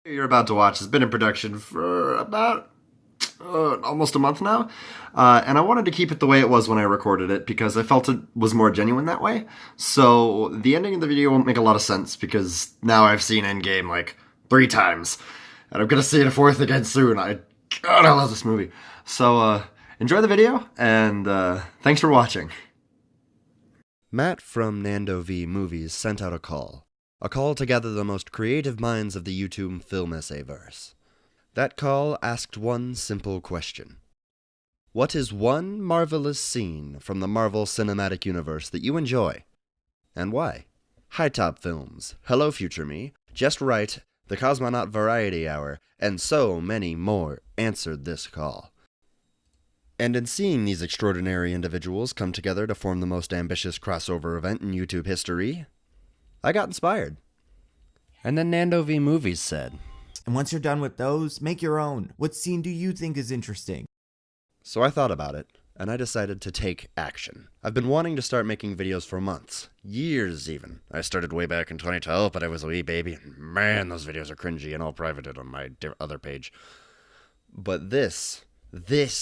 You're about to watch has been in production for about almost a month now, and I wanted to keep it the way it was when I recorded it because I felt it was more genuine that way. So the ending of the video won't make a lot of sense because now I've seen Endgame like 3 times, and I'm gonna see it a fourth again soon. God, I love this movie. So enjoy the video, and thanks for watching. Matt from Nando V Movies sent out a call. A call to gather the most creative minds of the YouTube film essayverse. That call asked one simple question. What is one marvelous scene from the Marvel Cinematic Universe that you enjoy? And why? High Top Films, Hello Future Me, Just Right, The Cosmonaut Variety Hour, and so many more answered this call. And in seeing these extraordinary individuals come together to form the most ambitious crossover event in YouTube history, I got inspired. And then Nando V Movies said, and once you're done with those, make your own. What scene do you think is interesting? So I thought about it, and I decided to take action. I've been wanting to start making videos for months, years even. I started way back in 2012, but I was a wee baby, and man, those videos are cringy and all privated on my other page. But this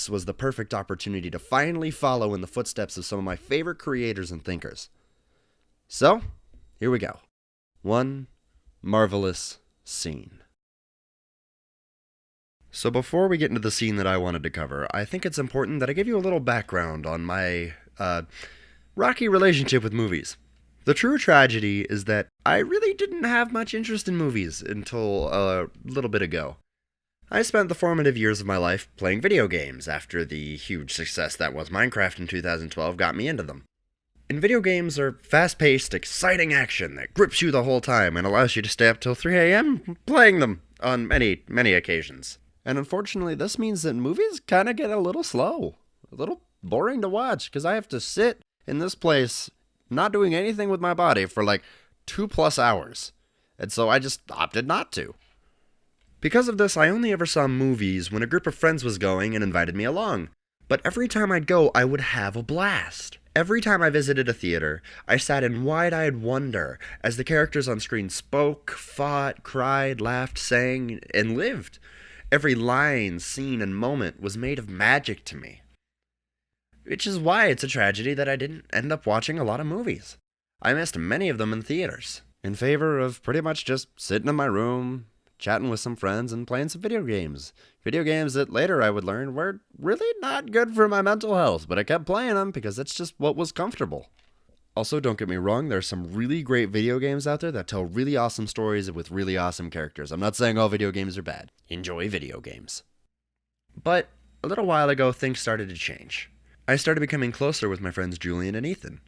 was the perfect opportunity to finally follow in the footsteps of some of my favorite creators and thinkers. So, here we go. One marvelous scene. So before we get into the scene that I wanted to cover, I think it's important that I give you a little background on my rocky relationship with movies. The true tragedy is that I really didn't have much interest in movies until a little bit ago. I spent the formative years of my life playing video games after the huge success that was Minecraft in 2012 got me into them. And video games are fast-paced, exciting action that grips you the whole time and allows you to stay up till 3 a.m. playing them on many, many occasions. And unfortunately, this means that movies kind of get a little slow, a little boring to watch, because I have to sit in this place not doing anything with my body for like 2+ hours. And so I just opted not to. Because of this, I only ever saw movies when a group of friends was going and invited me along. But every time I'd go, I would have a blast. Every time I visited a theater, I sat in wide-eyed wonder as the characters on screen spoke, fought, cried, laughed, sang, and lived. Every line, scene, and moment was made of magic to me. Which is why it's a tragedy that I didn't end up watching a lot of movies. I missed many of them in theaters, in favor of pretty much just sitting in my room, chatting with some friends, and playing some video games. Video games that later I would learn were really not good for my mental health, but I kept playing them because it's just what was comfortable. Also, don't get me wrong, there's some really great video games out there that tell really awesome stories with really awesome characters. I'm not saying all video games are bad. Enjoy video games. But a little while ago, things started to change. I started becoming closer with my friends Julian and Ethan.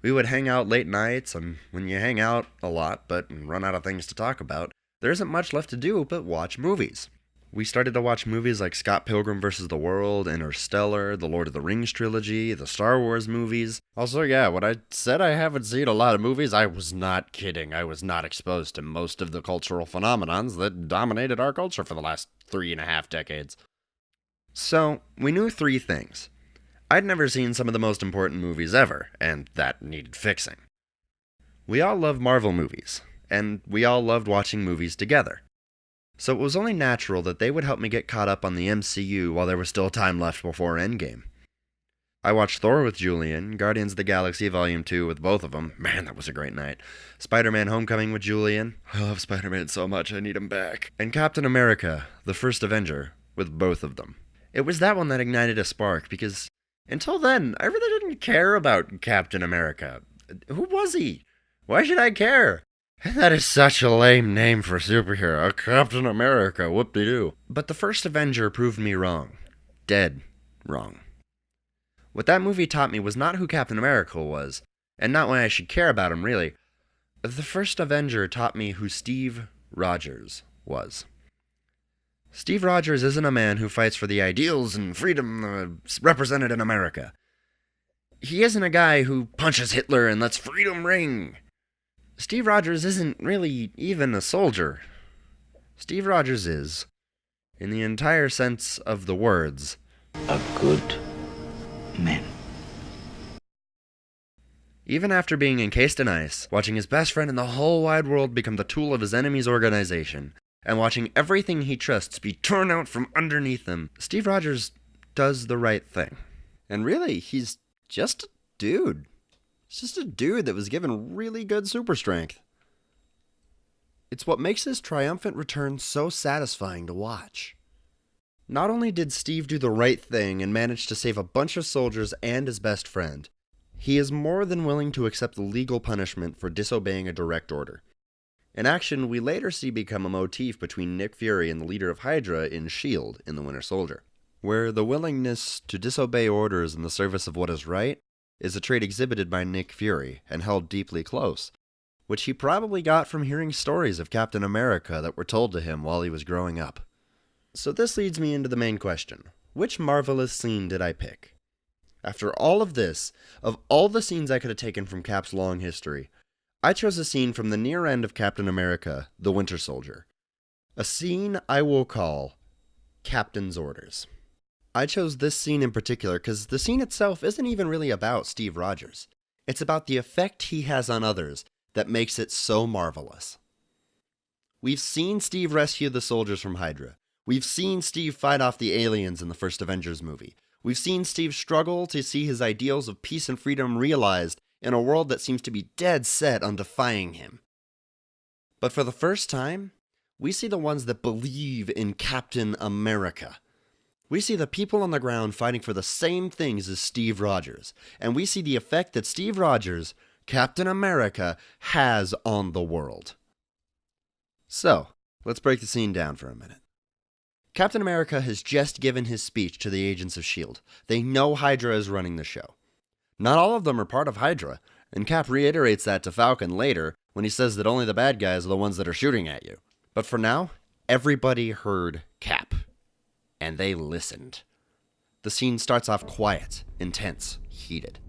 We would hang out late nights, and when you hang out a lot but run out of things to talk about, there isn't much left to do but watch movies. We started to watch movies like Scott Pilgrim vs. the World, Interstellar, the Lord of the Rings trilogy, the Star Wars movies. Also, yeah, when I said I haven't seen a lot of movies, I was not kidding. I was not exposed to most of the cultural phenomenons that dominated our culture for the last 3.5 decades. So, we knew 3 things. I'd never seen some of the most important movies ever, and that needed fixing. We all love Marvel movies, and we all loved watching movies together. So it was only natural that they would help me get caught up on the MCU while there was still time left before Endgame. I watched Thor with Julian, Guardians of the Galaxy Volume 2 with both of them. Man, that was a great night. Spider-Man Homecoming with Julian. I love Spider-Man so much, I need him back. And Captain America, the First Avenger, with both of them. It was that one that ignited a spark, because until then, I really didn't care about Captain America. Who was he? Why should I care? That is such a lame name for a superhero. Captain America, whoop-de-doo. But the First Avenger proved me wrong. Dead wrong. What that movie taught me was not who Captain America was, and not why I should care about him, really. The First Avenger taught me who Steve Rogers was. Steve Rogers isn't a man who fights for the ideals and freedom represented in America. He isn't a guy who punches Hitler and lets freedom ring. Steve Rogers isn't really even a soldier. Steve Rogers is, in the entire sense of the words, a good man. Even after being encased in ice, watching his best friend in the whole wide world become the tool of his enemy's organization, and watching everything he trusts be torn out from underneath him, Steve Rogers does the right thing. And really, he's just a dude. He's just a dude that was given really good super strength. It's what makes his triumphant return so satisfying to watch. Not only did Steve do the right thing and manage to save a bunch of soldiers and his best friend, he is more than willing to accept the legal punishment for disobeying a direct order. An action we later see become a motif between Nick Fury and the leader of Hydra in S.H.I.E.L.D. in The Winter Soldier, where the willingness to disobey orders in the service of what is right is a trait exhibited by Nick Fury and held deeply close, which he probably got from hearing stories of Captain America that were told to him while he was growing up. So this leads me into the main question. Which marvelous scene did I pick? After all of this, of all the scenes I could have taken from Cap's long history, I chose a scene from the near end of Captain America, The Winter Soldier. A scene I will call Captain's Orders. I chose this scene in particular because the scene itself isn't even really about Steve Rogers. It's about the effect he has on others that makes it so marvelous. We've seen Steve rescue the soldiers from Hydra. We've seen Steve fight off the aliens in the first Avengers movie. We've seen Steve struggle to see his ideals of peace and freedom realized in a world that seems to be dead set on defying him. But for the first time, we see the ones that believe in Captain America. We see the people on the ground fighting for the same things as Steve Rogers, and we see the effect that Steve Rogers, Captain America, has on the world. So, let's break the scene down for a minute. Captain America has just given his speech to the agents of S.H.I.E.L.D. They know Hydra is running the show. Not all of them are part of Hydra, and Cap reiterates that to Falcon later when he says that only the bad guys are the ones that are shooting at you. But for now, everybody heard Cap, and they listened. The scene starts off quiet, intense, heated.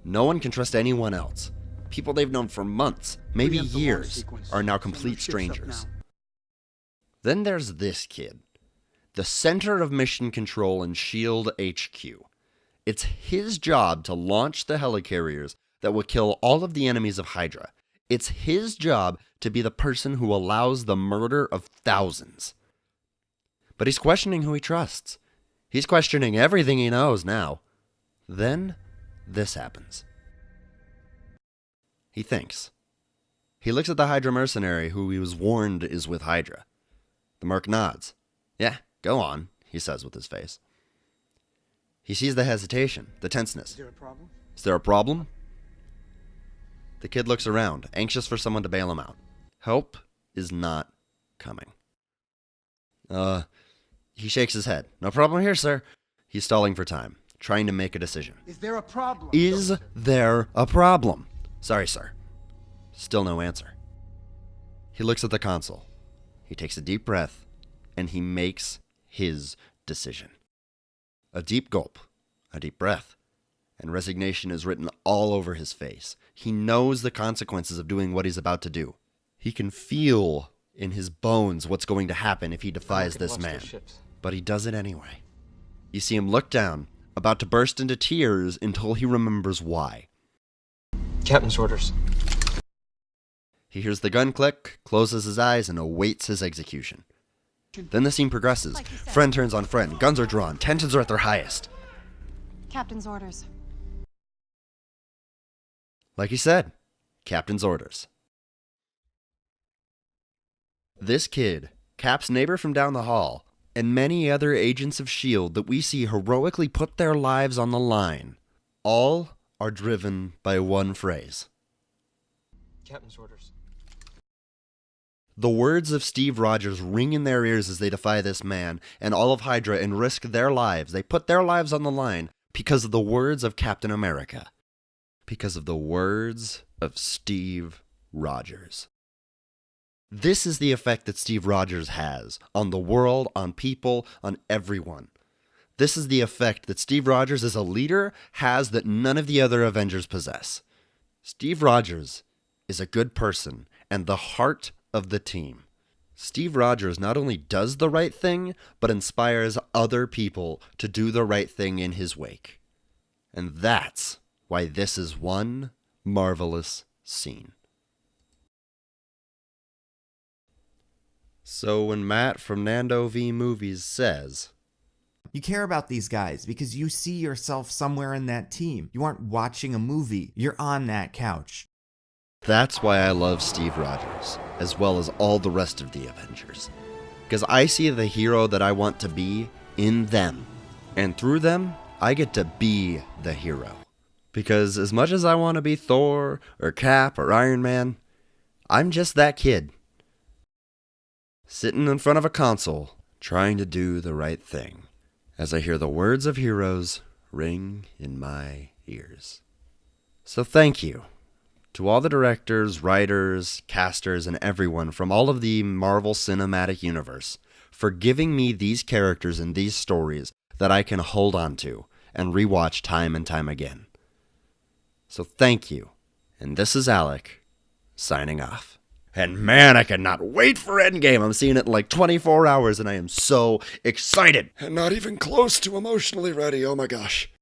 No one can trust anyone else. People they've known for months, maybe years, are now complete strangers. Then there's this kid, the center of mission control in S.H.I.E.L.D. HQ. It's his job to launch the helicarriers that will kill all of the enemies of Hydra. It's his job to be the person who allows the murder of thousands. But he's questioning who he trusts. He's questioning everything he knows now. Then, this happens. He thinks. He looks at the Hydra mercenary who he was warned is with Hydra. The merc nods. Yeah, go on, he says with his face. He sees the hesitation, the tenseness. Is there a problem? Is there a problem? The kid looks around, anxious for someone to bail him out. Help is not coming. He shakes his head. No problem here, sir. He's stalling for time, trying to make a decision. Is there a problem? Is there a problem? Sorry, sir. Still no answer. He looks at the console. He takes a deep breath, and he makes his decision. A deep gulp, a deep breath, and resignation is written all over his face. He knows the consequences of doing what he's about to do. He can feel in his bones what's going to happen if he defies this man. But he does it anyway. You see him look down, about to burst into tears until he remembers why. Captain's orders. He hears the gun click, closes his eyes, and awaits his execution. Then the scene progresses. Friend turns on friend. Guns are drawn. Tensions are at their highest. Captain's orders. Like he said, Captain's orders. This kid, Cap's neighbor from down the hall, and many other agents of S.H.I.E.L.D. that we see heroically put their lives on the line, all are driven by one phrase. Captain's orders. The words of Steve Rogers ring in their ears as they defy this man and all of Hydra and risk their lives. They put their lives on the line because of the words of Captain America. Because of the words of Steve Rogers. This is the effect that Steve Rogers has on the world, on people, on everyone. This is the effect that Steve Rogers as a leader has that none of the other Avengers possess. Steve Rogers is a good person and the heart of the team. Steve Rogers not only does the right thing, but inspires other people to do the right thing in his wake. And that's why this is one marvelous scene. So when Matt from Nando V Movies says, You care about these guys because you see yourself somewhere in that team. You aren't watching a movie, you're on that couch. that's why I love Steve Rogers, as well as all the rest of the Avengers. Because I see the hero that I want to be in them. And through them, I get to be the hero. Because as much as I want to be Thor, or Cap, or Iron Man, I'm just that kid. Sitting in front of a console, trying to do the right thing, as I hear the words of heroes ring in my ears. So thank you to all the directors, writers, casters, and everyone from all of the Marvel Cinematic Universe for giving me these characters and these stories that I can hold on to and rewatch time and time again. So thank you. And this is Alec, signing off. And man, I cannot wait for Endgame. I'm seeing it in like 24 hours and I am so excited. And not even close to emotionally ready. Oh my gosh.